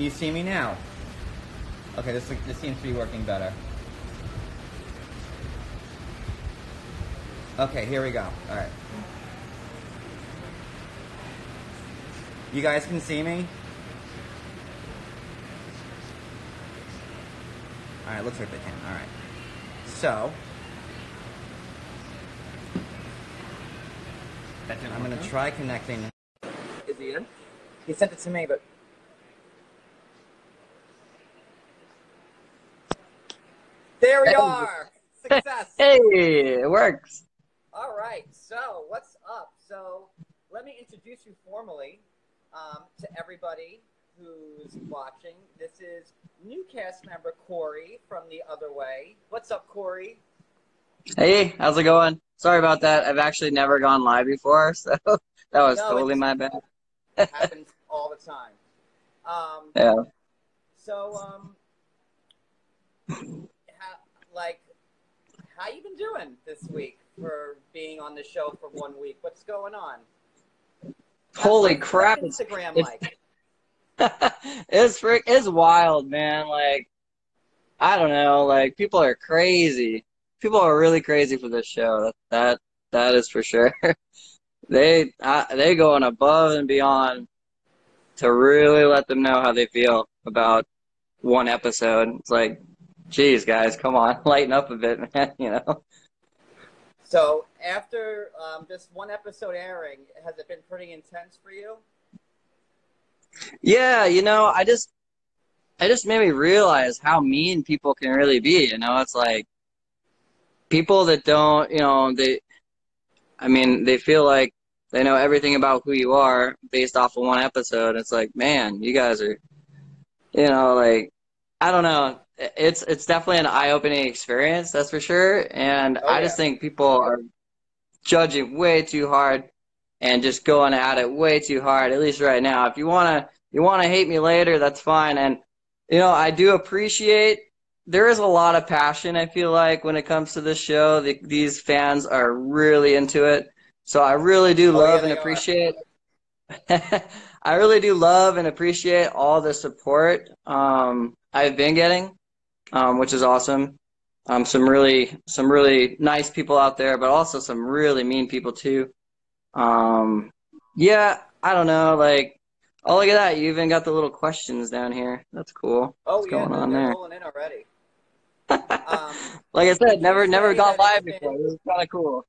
Can you see me now? Okay, this seems to be working better. Okay, here we go. All right. You guys can see me? All right, looks like they can. All right. So, I'm going to try connecting. Is he in? He sent it to me, but... There we are! Success! Hey, it works. All right, so what's up? So let me introduce you formally to everybody who's watching. This is new cast member Corey from The Other Way. What's up, Corey? Hey, how's it going? Sorry about that. I've actually never gone live before, so that was totally my bad. It happens all the time. Yeah. So, how you been doing this week for being on the show for 1 week? What's going on? Holy crap! Instagram like. It's wild, man. Like, I don't know. Like, people are crazy. People are really crazy for this show. That is for sure. They going above and beyond to really let them know how they feel about one episode. It's like, geez, guys, come on, lighten up a bit, man. You know. So after this one episode airing, has it been pretty intense for you? Yeah, you know, I just made me realize how mean people can really be. You know, it's like people that don't, you know, they feel like they know everything about who you are based off of one episode. It's like, man, you guys are, you know, like, I don't know. It's definitely an eye-opening experience, that's for sure. And I just think people are judging way too hard and just going at it way too hard, at least right now. If you wanna hate me later, that's fine. And you know, I do appreciate there is a lot of passion, I feel like, when it comes to this show. These fans are really into it. So I really do love and appreciate I really do love and appreciate all the support I've been getting, which is awesome. Some really nice people out there, but also some really mean people too. Yeah, I don't know, like, oh, look at that. You even got the little questions down here. That's cool. Oh, What's yeah, going on they're there? rolling in already. Like I said, never gone live before. This is kind of cool.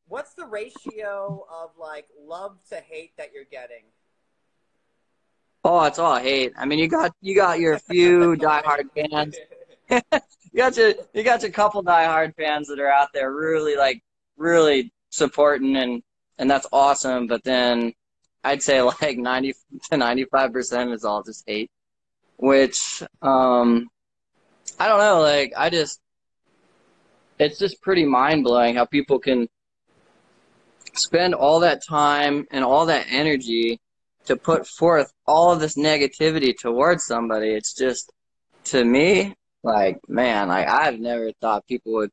What's the ratio of, like, love to hate that you're getting? Oh, it's all hate. I mean, you got your few diehard fans. You got your couple diehard fans that are out there really supporting, and that's awesome. But then I'd say like 90 to 95% is all just hate, which I don't know. Like, it's just pretty mind blowing how people can spend all that time and all that energy to put forth all of this negativity towards somebody. It's just, to me, like, man, I've never thought people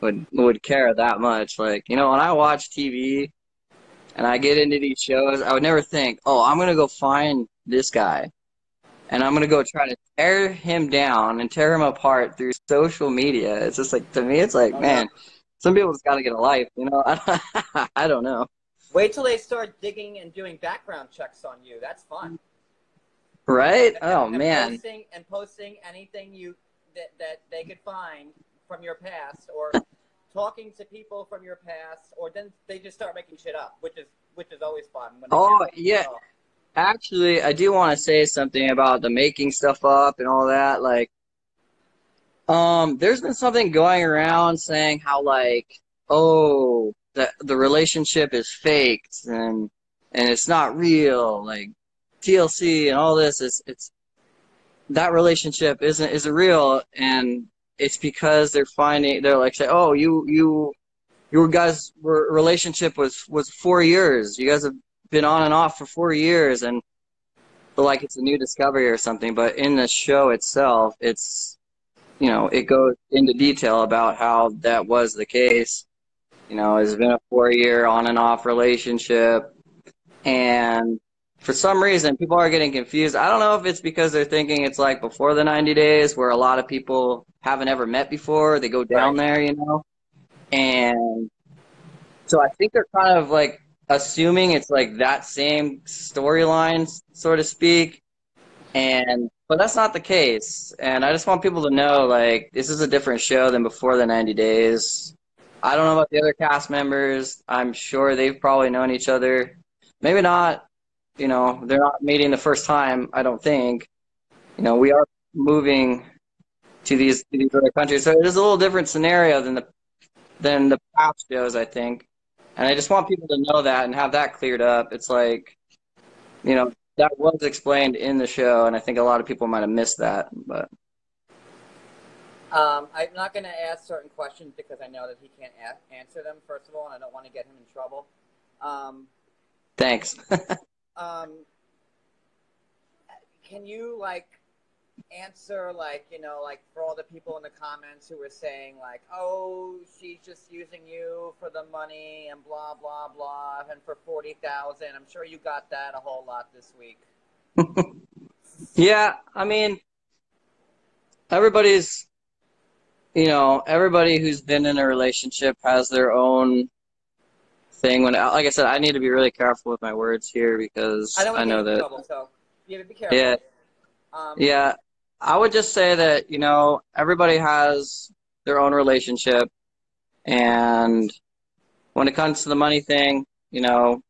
would care that much. Like, you know, when I watch TV and I get into these shows, I would never think, oh, I'm gonna go find this guy and I'm gonna go try to tear him down and tear him apart through social media. It's just like, to me, it's like, man, some people just gotta get a life, you know. I don't know. Wait till they start digging and doing background checks on you. That's fun. Right? Oh, man. Posting anything that they could find from your past, or talking to people from your past, or then they just start making shit up, which is always fun. Oh, yeah. Actually, I do want to say something about the making stuff up and all that. Like, there's been something going around saying how, like, oh, the relationship is faked and it's not real, like TLC and all this. It's that relationship isn't real, and it's because they're like, say, oh, you guys' relationship was 4 years. You guys have been on and off for 4 years, and like it's a new discovery or something. But in the show itself, it's, you know, it goes into detail about how that was the case. You know, it's been a 4-year on and off relationship, and for some reason, people are getting confused. I don't know if it's because they're thinking it's like before the 90 days where a lot of people haven't ever met before. They go down Right. there, you know? And so I think they're kind of like assuming it's like that same storyline, so to speak. But that's not the case. And I just want people to know, like, this is a different show than before the 90 days. I don't know about the other cast members. I'm sure they've probably known each other. Maybe not, you know, they're not meeting the first time, I don't think. You know, we are moving to these other countries. So it is a little different scenario than the past shows, I think. And I just want people to know that and have that cleared up. It's like, you know, that was explained in the show, and I think a lot of people might have missed that. But I'm not going to ask certain questions because I know that he can't answer them, first of all, and I don't want to get him in trouble. thanks. Can you, like, answer, like, you know, like, for all the people in the comments who were saying, like, oh, she's just using you for the money and blah, blah, blah, and for 40,000. I'm sure you got that a whole lot this week. Yeah, I mean, everybody's, you know, everybody who's been in a relationship has their own thing. When, like I said, I need to be really careful with my words here because I don't want I to get know in that. trouble, so you have to be careful. Yeah, yeah. I would just say that, you know, everybody has their own relationship, and when it comes to the money thing, you know,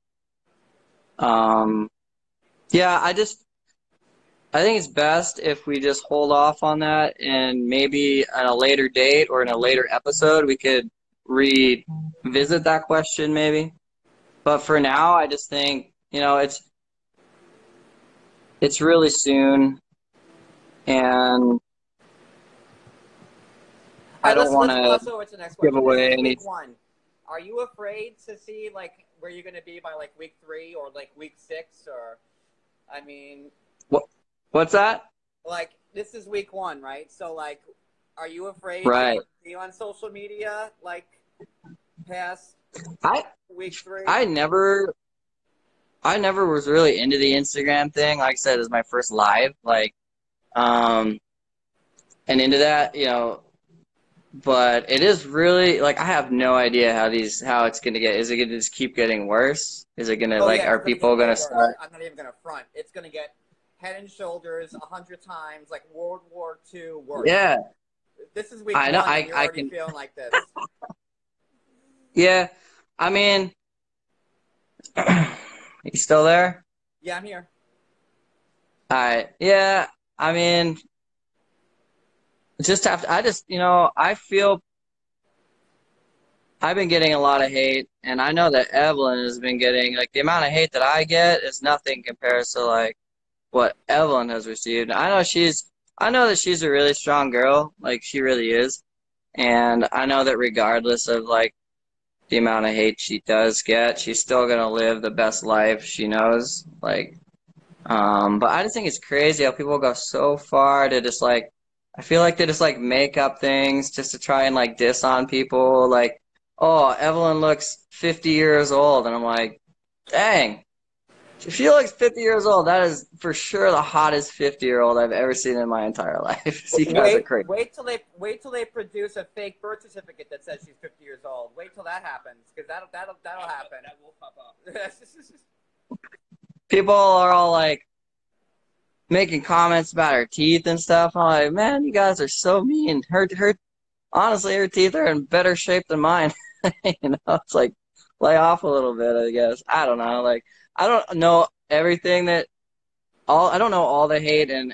yeah, I think it's best if we just hold off on that, and maybe at a later date or in a later episode we could revisit that question maybe. But for now, I just think, you know, it's really soon, and All I right, don't want let's to gloss over to the next give question. This away is any. week 1. Are you afraid to see, like, where you're going to be by, like, week 3 or, like, week 6? Or, I mean, What's that? like, this is week 1, right? So, like, are you afraid to Right. be on social media, like, past I week 3? I never was really into the Instagram thing. Like I said, it was my first live, like, and into that, you know. But it is really, like, I have no idea how it's gonna get. Is it gonna just keep getting worse? Is it gonna, Oh, like, yeah, are it's going to people get way gonna worse. start? I'm not even going to front. It's going to get head and shoulders 100 times, like World War II worse. Yeah, This is week I know. 1, and you're I already can. feeling like this. Yeah, I mean, you still there? Yeah, I'm here. All right. Yeah, I mean, just have to. I just, you know, I feel I've been getting a lot of hate, and I know that Evelyn has been getting, like, the amount of hate that I get is nothing compared to, like, what Evelyn has received. I know that she's a really strong girl, like, she really is, and I know that regardless of, like, the amount of hate she does get, she's still gonna live the best life she knows, like. But I just think it's crazy how people go so far to just, like, I feel like they just, like, make up things just to try and, like, diss on people. Like, oh, Evelyn looks 50 years old. And I'm like, dang, if she looks 50 years old, that is for sure the hottest 50-year-old I've ever seen in my entire life. You guys are crazy. Wait till they produce a fake birth certificate that says she's 50 years old. Wait till that happens, because that'll happen. That will pop up. People are all, like, making comments about her teeth and stuff. I'm like, man, you guys are so mean. Honestly, her teeth are in better shape than mine. You know, it's like, lay off a little bit, I guess. I don't know. Like, I don't know everything I don't know all the hate and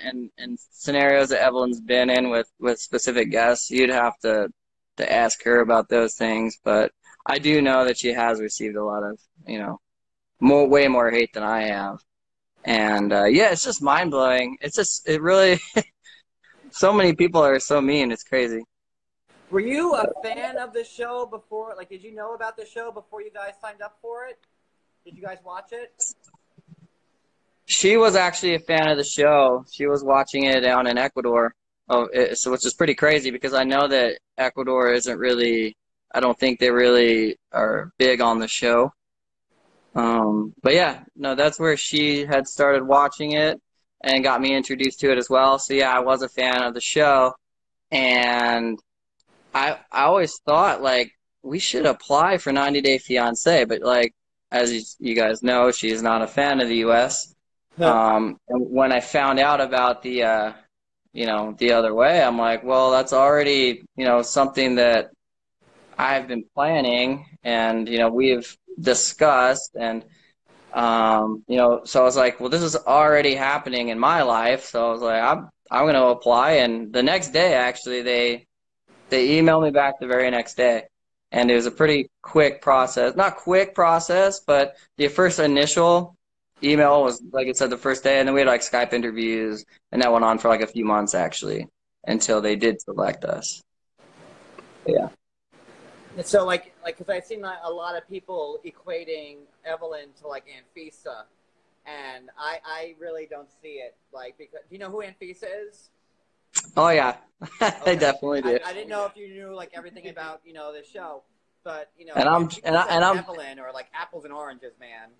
scenarios that Evelyn's been in with specific guests. You'd have to ask her about those things. But I do know that she has received a lot of, you know, way more hate than I have. And yeah, it's just mind blowing. It really, so many people are so mean. It's crazy. Were you a fan of the show before? Like, did you know about the show before you guys signed up for it? Did you guys watch it? She was actually a fan of the show. She was watching it down in Ecuador. So which is pretty crazy because I know that Ecuador isn't really, I don't think they really are big on the show. But yeah, no, that's where she had started watching it and got me introduced to it as well. So yeah, I was a fan of the show, and I always thought like we should apply for 90 Day Fiance, but like as you guys know, she's not a fan of the U.S. And when I found out about the other way, I'm like, well, that's already, something that I've been planning and, we've discussed and, so I was like, well, this is already happening in my life. So I was like, I'm going to apply. And the next day, actually, they emailed me back the very next day. And it was a pretty quick process. Not quick process, but the first initial email was, like I said, the first day. And then we had like Skype interviews. And that went on for like a few months, actually, until they did select us. Yeah. So because I've seen a lot of people equating Evelyn to like Anfisa, and I really don't see it. Like, because do you know who Anfisa is? Oh, yeah. I Okay. definitely do. I didn't know if you knew like everything about the show, but And I'm Anfisa and I'm Evelyn or like apples and oranges, man.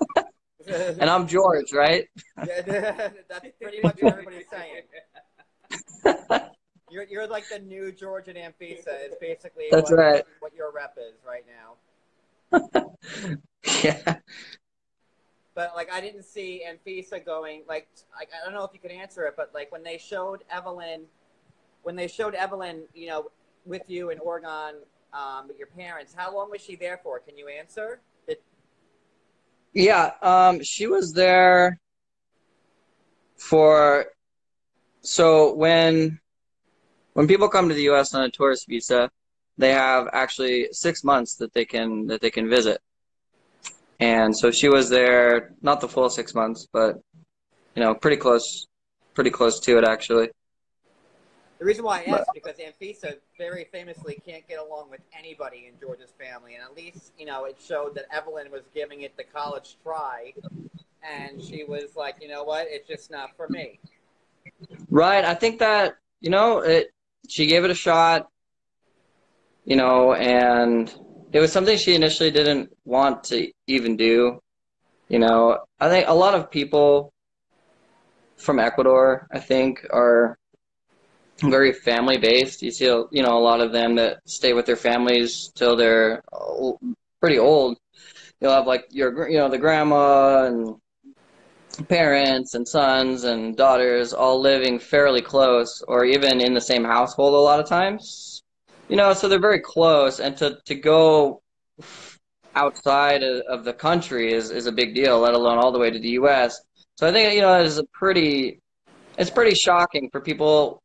and I'm George, right? That's pretty much what everybody's saying. You're like the new George and Anfisa is basically That's right. what your rep is right now. Yeah. But like I didn't see Anfisa going like I don't know if you could answer it, but like when they showed Evelyn, with you in Oregon with your parents, how long was she there for? Can you answer? Yeah, she was there for so when people come to the U.S. on a tourist visa, they have actually 6 months that they can visit. And so she was there, not the full 6 months, but pretty close to it actually. The reason why I But, asked because Anfisa very famously can't get along with anybody in George's family, and at least it showed that Evelyn was giving it the college try, and she was like, you know what, it's just not for me. right, I think that she gave it a shot, and it was something she initially didn't want to even do. I think a lot of people from Ecuador, I think, are very family based. You see, a lot of them that stay with their families till they're pretty old. You'll have like the grandma and parents and sons and daughters all living fairly close or even in the same household a lot of times. So they're very close, and to go outside of the country is a big deal, let alone all the way to the U.S. So I think it's pretty shocking for people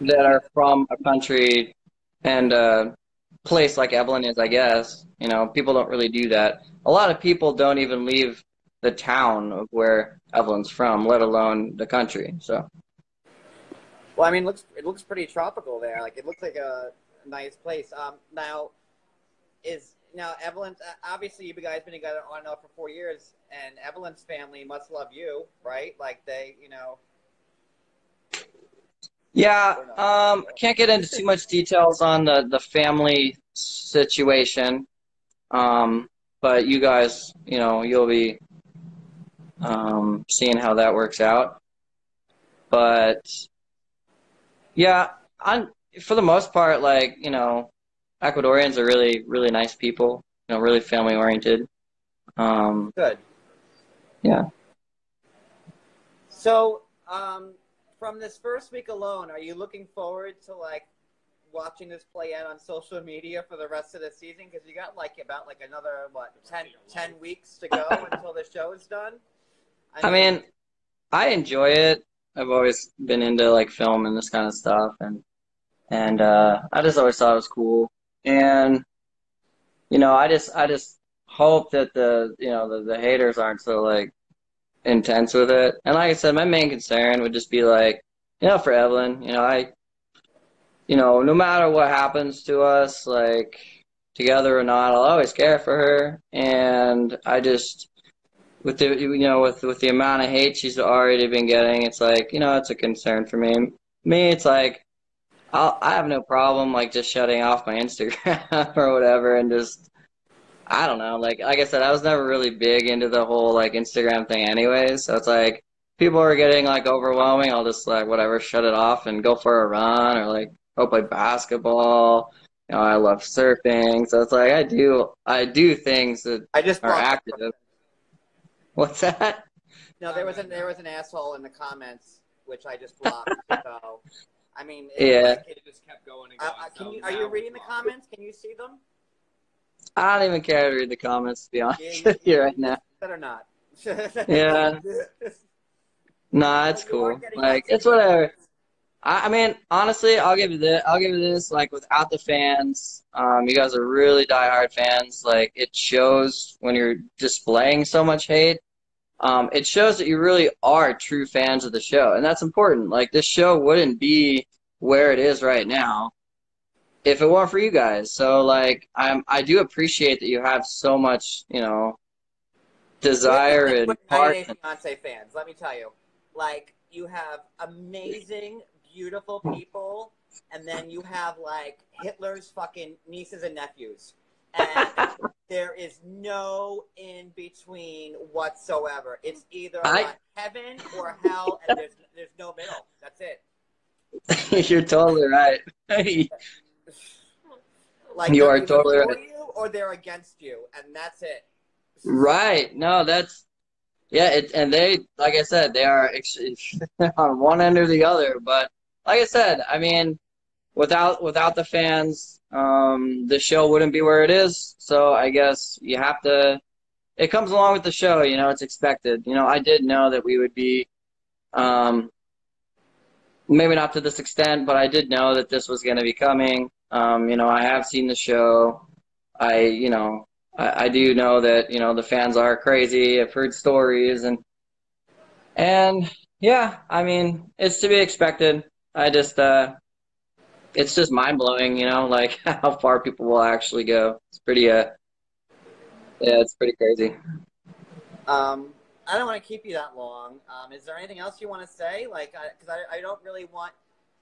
that are from a country and a place like Evelyn is, I guess. People don't really do that. A lot of people don't even leave the town of where Evelyn's from, let alone the country. So. Well, I mean, it looks pretty tropical there. Like it looks like a nice place. Now Evelyn's obviously you guys been together on and off for 4 years, and Evelyn's family must love you, right? Like they. Yeah, I can't get into too much details on the family situation, but you guys, you'll be seeing how that works out. But yeah, for the most part, like Ecuadorians are really really nice people, really family oriented. Good. Yeah. So, from this first week alone, are you looking forward to like watching this play out on social media for the rest of the season? Because you got like about like another 10 weeks to go until the show is done. I mean, I enjoy it. I've always been into like film and this kind of stuff, and I just always thought it was cool. And I just hope that the haters aren't so like intense with it. And like I said, my main concern would just be like, for Evelyn, no matter what happens to us, like together or not, I'll always care for her. And I just, with the with the amount of hate she's already been getting, it's like it's a concern for me. It's like I have no problem like just shutting off my Instagram or whatever and just I don't know. Like I said, I was never really big into the whole like Instagram thing anyways. So it's like people are getting like overwhelming. I'll just like whatever, shut it off and go for a run or like go play basketball. You know, I love surfing. So it's like I do things that I just are blocked that active. person. What's that? No, there was an asshole in the comments which I just blocked. So, I mean, it's Yeah. like, It just kept going and going. can So you are now you we reading the blocked it. comments? Can you see them? I don't even care to read the comments to be Yeah, honest you, with you you, right you now. better not. Yeah. Nah, Well, it's you are cool. getting Like lots of it's good whatever. views. I mean, honestly, I'll give you this. I'll give you this. Like, without the fans, you guys are really diehard fans. Like, it shows when you're displaying so much hate. It shows that you really are true fans of the show, and that's important. Like, this show wouldn't be where it is right now if it weren't for you guys. So, like, I do appreciate that you have so much, Here's the desire thing and with heart. 90 Day Fiance fans. Let me tell you, like, you have amazing, beautiful people, and then you have like Hitler's fucking nieces and nephews, and there is no in between whatsoever. It's either I, like heaven or hell, and there's no middle. That's it. you're totally right. Like You they're are either totally for right. you or they're against you, and that's it. Right. No, that's yeah. And they, like I said, they are on one end or the other. But like I said, I mean, without the fans, the show wouldn't be where it is. So I guess you have to. It comes along with the show. It's expected. I did know that we would be, um, maybe not to this extent, but I did know that this was going to be coming. I have seen the show. I, you know, I do know that, the fans are crazy. I've heard stories and yeah, I mean, it's to be expected. I just, it's just mind blowing, like how far people will actually go. It's pretty, yeah, it's pretty crazy. Um, I don't want to keep you that long. Is there anything else you want to say? Like, because I don't really want,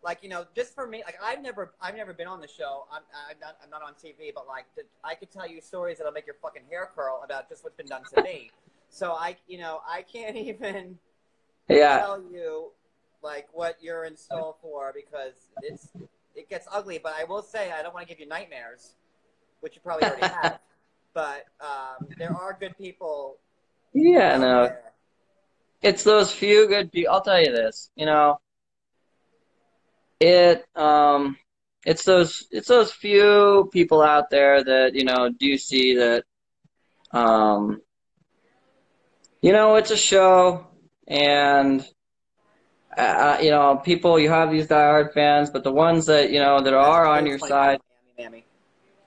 like, just for me, like, I've never been on the show. I'm not on TV, but like, I could tell you stories that'll make your fucking hair curl about just what's been done to me. So I can't even Yeah. tell you like what you're in store for because it gets ugly. But I will say I don't want to give you nightmares, which you probably already have. But there are good people Yeah, out no, there. it's those few good people. I'll tell you this, it, it's those few people out there that, do see that, um, it's a show and people, you have these diehard fans, but the ones that, that That's are on really your 25, side, Mammy.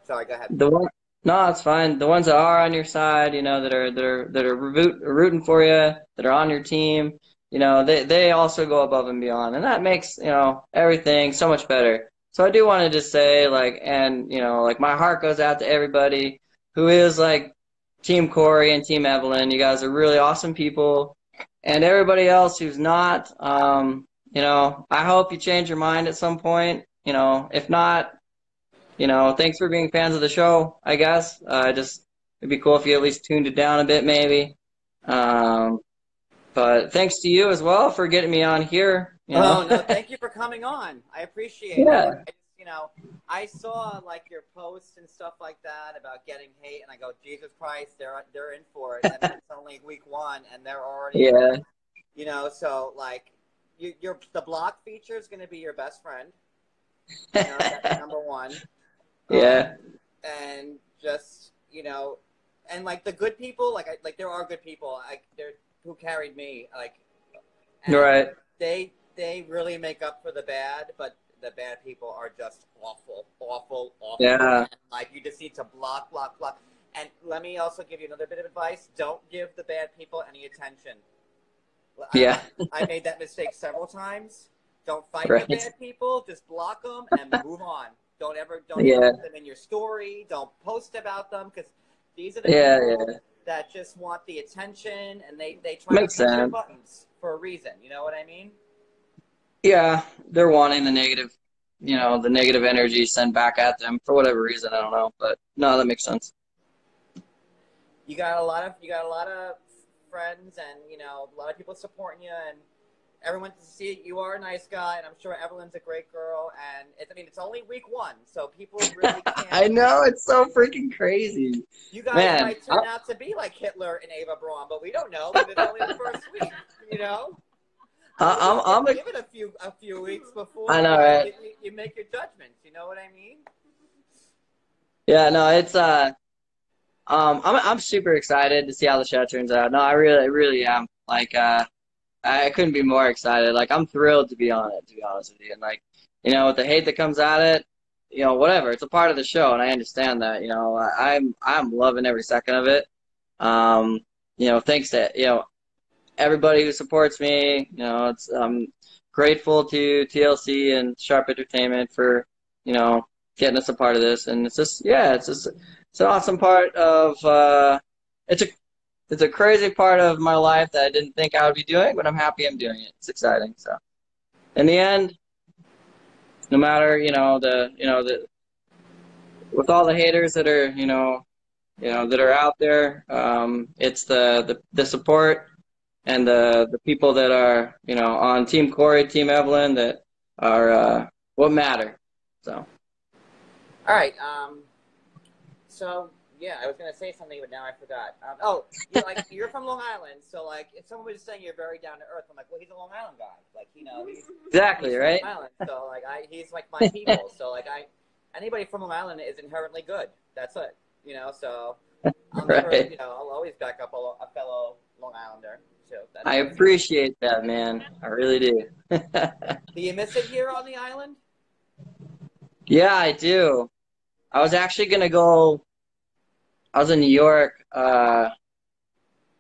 Sorry, go ahead. the one, no, it's fine. The ones that are on your side, that are rooting for you, that are on your team, they also go above and beyond, and that makes, everything so much better. So I do want to just say, like, and like my heart goes out to everybody who is like Team Corey and Team Evelyn. You guys are really awesome people. And everybody else who's not, I hope you change your mind at some point. If not, thanks for being fans of the show, I guess. It'd be cool if you at least tuned it down a bit, maybe. Um, but thanks to you as well for getting me on here. Oh no, thank you for coming on. I appreciate it. Yeah, I saw like your posts and stuff like that about getting hate, and I go, Jesus Christ, they're in for it. And it's only week one, and they're already, yeah, so like, the block feature is going to be your best friend. That's number one. Um, yeah, and just and like the good people, like there are good people, they're who carried me, like, and right, they really make up for the bad, but the bad people are just awful, awful, awful. yeah, And like you just need to block, block, block. And let me also give you another bit of advice: don't give the bad people any attention. yeah, I made that mistake several times. Don't fight the right, bad people. Just block them and move on. Don't even yeah, put them in your story. Don't post about them because these are the yeah, people yeah. that just want the attention and they try to Makes push your sense. buttons for a reason. You know what I mean? Yeah, they're wanting the negative energy sent back at them for whatever reason. I don't know, but no, that makes sense. you got a lot of friends, and you know, a lot of people supporting you, and everyone to see it. You are a nice guy, and I'm sure Evelyn's a great girl. And I mean, it's only week one, so people really I can't. know, it's so freaking crazy. You guys Man, might turn out to be like Hitler and Ava Braun, but we don't know because it's only the first week. You know, I would just I'm give it a few weeks I before know, like right? you make your judgments. You know what I mean? Yeah, no, it's I'm super excited to see how the show turns out. No, I really am. Like, I couldn't be more excited. Like, I'm thrilled to be on it, to be honest with you. And like, you know, with the hate that comes at it, you know, whatever. It's a part of the show, and I understand that. You know, I'm loving every second of it. Um, you know, thanks to everybody who supports me. You know, I'm grateful to TLC and Sharp Entertainment for getting us a part of this, and it's an awesome part of it's a it's a crazy part of my life that I didn't think I would be doing, but I'm happy I'm doing it. It's exciting. So in the end, no matter the with all the haters that are that are out there, it's the support and the people that are on Team Corey, Team Evelyn that are what matter. So All right. So yeah, I was gonna say something, but now I forgot. You're from Long Island, so like if someone was saying you're very down to earth, I'm like, well, he's a Long Island guy. Like he's exactly from right. Long Island, so like he's like my people. So like anybody from Long Island is inherently good. That's it. You know, so I'll never, Right. I'll always back up a fellow Long Islander. So I appreciate that, man. I really do. do you miss it here on the island? Yeah, I do. I was actually gonna go. I was in New York a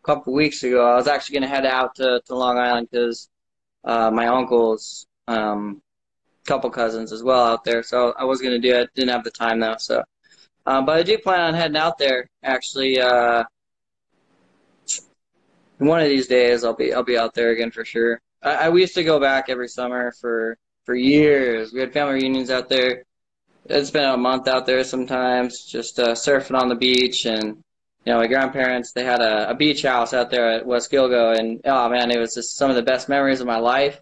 couple weeks ago. I was actually gonna head out to Long Island because my uncle's couple cousins as well out there. So I was gonna do it. Didn't have the time though. So, but I do plan on heading out there. Actually, one of these days I'll be out there again for sure. We used to go back every summer for years. We had family reunions out there. I'd spend a month out there sometimes, just surfing on the beach. And my grandparents, they had a beach house out there at West Gilgo, and oh man, it was just some of the best memories of my life.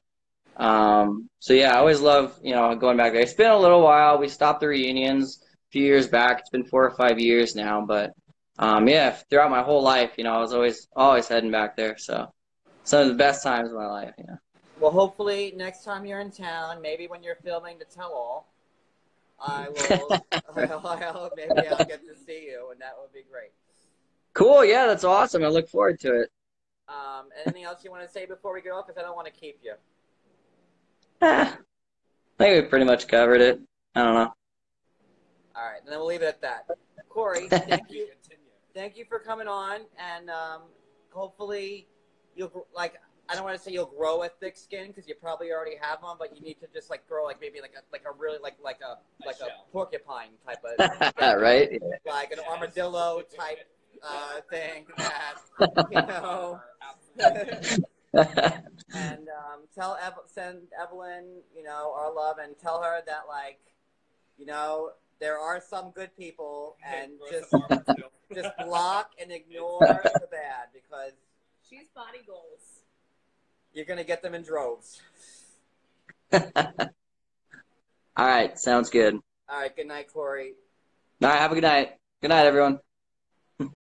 So yeah, I always love going back there. It's been a little while. We stopped the reunions a few years back. It's been 4 or 5 years now, but yeah, throughout my whole life, I was always heading back there. So some of the best times of my life. Well, hopefully next time you're in town, maybe when you're filming the tell-all, I will. Maybe I'll get to see you, and that would be great. Cool. Yeah, that's awesome. I look forward to it. Anything else you want to say before we go? Because I don't want to keep you. I think we pretty much covered it. I don't know. All right, then we'll leave it at that. Corey, thank you for coming on, and hopefully you'll like. I don't want to say you'll grow a thick skin because you probably already have one, but you need to just like grow maybe a really like a porcupine type of thing, Right? like an armadillo type thing that and send Evelyn our love, and tell her that like there are some good people, and just block and ignore the bad, because she's body goals. You're going to get them in droves. All right. Sounds good. All right. Good night, Corey. All right. Have a good night. Good night, everyone.